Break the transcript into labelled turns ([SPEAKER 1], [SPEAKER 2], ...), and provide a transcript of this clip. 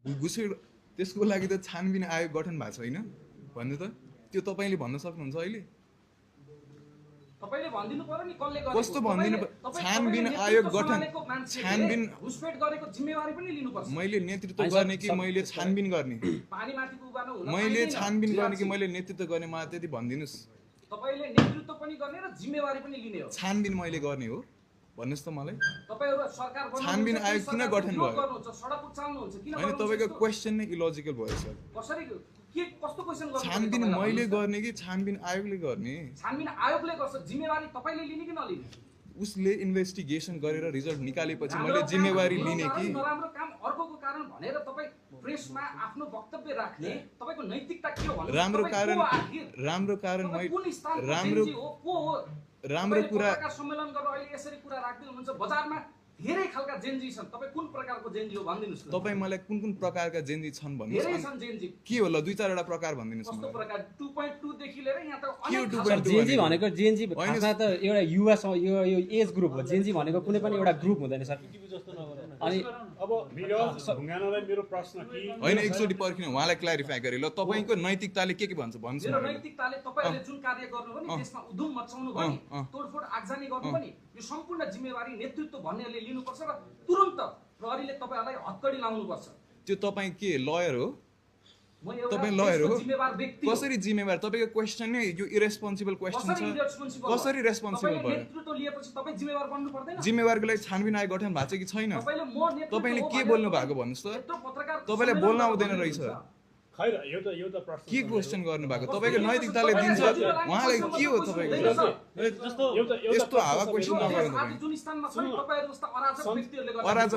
[SPEAKER 1] घुसपेट त्यसको लागि त छानबिन आयोग गठन भएको छैन भन्नु त त्यो तपाईले भन्न सक्नुहुन्छ अहिले
[SPEAKER 2] तपाईले भनिदिनु पर्यो नि कसले गरेको
[SPEAKER 1] कस्तो भनिदिनु छानबिन आयोग गठन छानबिन
[SPEAKER 2] घुसपेट गरेको जिम्मेवारी पनि लिनुपर्छ
[SPEAKER 1] मैले नेतृत्व गर्ने कि मैले छानबिन गर्ने
[SPEAKER 2] पानीमाथिको उभानो हुन
[SPEAKER 1] मैले छानबिन गर्ने कि मैले नेतृत्व गर्ने मलाई त्यति भनिदिनुस्
[SPEAKER 2] तपाईले नेतृत्व पनि गर्ने र जिम्मेवारी पनि लिने हो
[SPEAKER 1] छानबिन मैले गर्ने हो भन्नुस् त मलाई
[SPEAKER 2] तपाईहरु सरकार बनाउनुहुन्छ
[SPEAKER 1] छानबिन आयोग किन गठन भयो
[SPEAKER 2] गर्नुहुन्छ सडक उचाल्नुहुन्छ किन
[SPEAKER 1] हैन तपाईको क्वेशन नै इलोजिकल भयो सर
[SPEAKER 2] कसरी के कस्तो क्वेशन गर्नु
[SPEAKER 1] छानबिन मैले गर्ने कि छानबिन आयोगले गर्ने
[SPEAKER 2] छानबिन आयोगले गर्छ जिम्मेवारी तपाईले लिने कि नलिने
[SPEAKER 1] उसले इन्भेस्टिगेसन गरेर रिजल्ट निकालेपछि मैले जिम्मेवारी लिने कि
[SPEAKER 2] नराम्रो काम अर्कोको कारण भनेर तपाई प्रेसमा आफ्नो वक्तव्य राख्ने तपाईको नैतिकता के हो भन्नु
[SPEAKER 1] राम्रो कारण राम्रो कुरा
[SPEAKER 2] सम्मेलन गरेर अहिले यसरी कुरा राख्दै हुनुहुन्छ बजारमा धेरै खालका जेन्जी छन् तपाई कुन प्रकारको जेन्जी हो भनिदिनुस् न
[SPEAKER 1] तपाई मलाई कुन कुन प्रकारका जेन्जी छन् भन्नुस्
[SPEAKER 2] धेरै छन् जेन्जी
[SPEAKER 1] के हो ल दुई चारवटा प्रकार भनिदिनुस्
[SPEAKER 2] कस्तो
[SPEAKER 1] मलाई
[SPEAKER 2] प्रकार 2.2 देखि लिएर यहाँ त
[SPEAKER 1] के हो
[SPEAKER 2] अनेक
[SPEAKER 1] 2.2
[SPEAKER 3] जेन्जी भनेको जेन्जी खासमा त एउटा युवा यो एज ग्रुप हो जेन्जी भनेको कुनै पनि एउटा ग्रुप हुँदैन सर अनि
[SPEAKER 4] अब ढुङ्गानालाई मेरो प्रश्न कि
[SPEAKER 1] हैन एकचोटी पर्खिनु उहाँलाई क्ल्यारिफाई गरे ल तपाईको नैतिकताले के भन्छ भन्नुस्
[SPEAKER 2] मेरो
[SPEAKER 1] न
[SPEAKER 2] नैतिकताले तपाईहरुले जुन कार्य गर्नु भने त्यसमा उधुम मचाउनु भने तोडफोड आगजनी गर्नु भने यो सम्पूर्ण जिम्मेवारी नेतृत्व भन्नेले लिनुपर्छ र तुरुन्त प्रहरीले तपाईहरुलाई हत्कडी लाउनुपर्छ
[SPEAKER 1] त्यो तपाई के लयर हो
[SPEAKER 2] म एउटा
[SPEAKER 1] तपाई लयर हो
[SPEAKER 2] जिम्मेवार व्यक्ति
[SPEAKER 1] कसरी जिम्मेवार तपाईको क्वेशन नै यो इरेस्पोन्सिबल क्वेशन छ कसरी रेस्पोन्सिबल भयो
[SPEAKER 2] नेतृत्व लिएपछि तपाई जिम्मेवार बन्नु पर्दैन
[SPEAKER 1] जिम्मेवारको लागि छानबिन आयोग गठन भएको छ कि छैन
[SPEAKER 2] तपाईले म नेतृत्व
[SPEAKER 1] तपाईले
[SPEAKER 2] हो
[SPEAKER 1] के
[SPEAKER 2] भनेर
[SPEAKER 1] बोल्नु भएको भन्नुस् त
[SPEAKER 2] यत्रो पत्रकार
[SPEAKER 1] तपाईलाई बोल्न आउँदैन रहेछ
[SPEAKER 4] खै एउटा प्रश्न
[SPEAKER 1] के क्वेशन गर्नु भएको तपाईको नैतिकताले दिन्छ उहाँलाई के हो तपाईको
[SPEAKER 4] जस्तो
[SPEAKER 1] यस्तो हावा क्वेशन नगर्नु
[SPEAKER 2] आज जुन स्थानमा छ तपाईहरु जस्ता अराजक व्यक्तिहरुले गर्दा
[SPEAKER 1] अराजक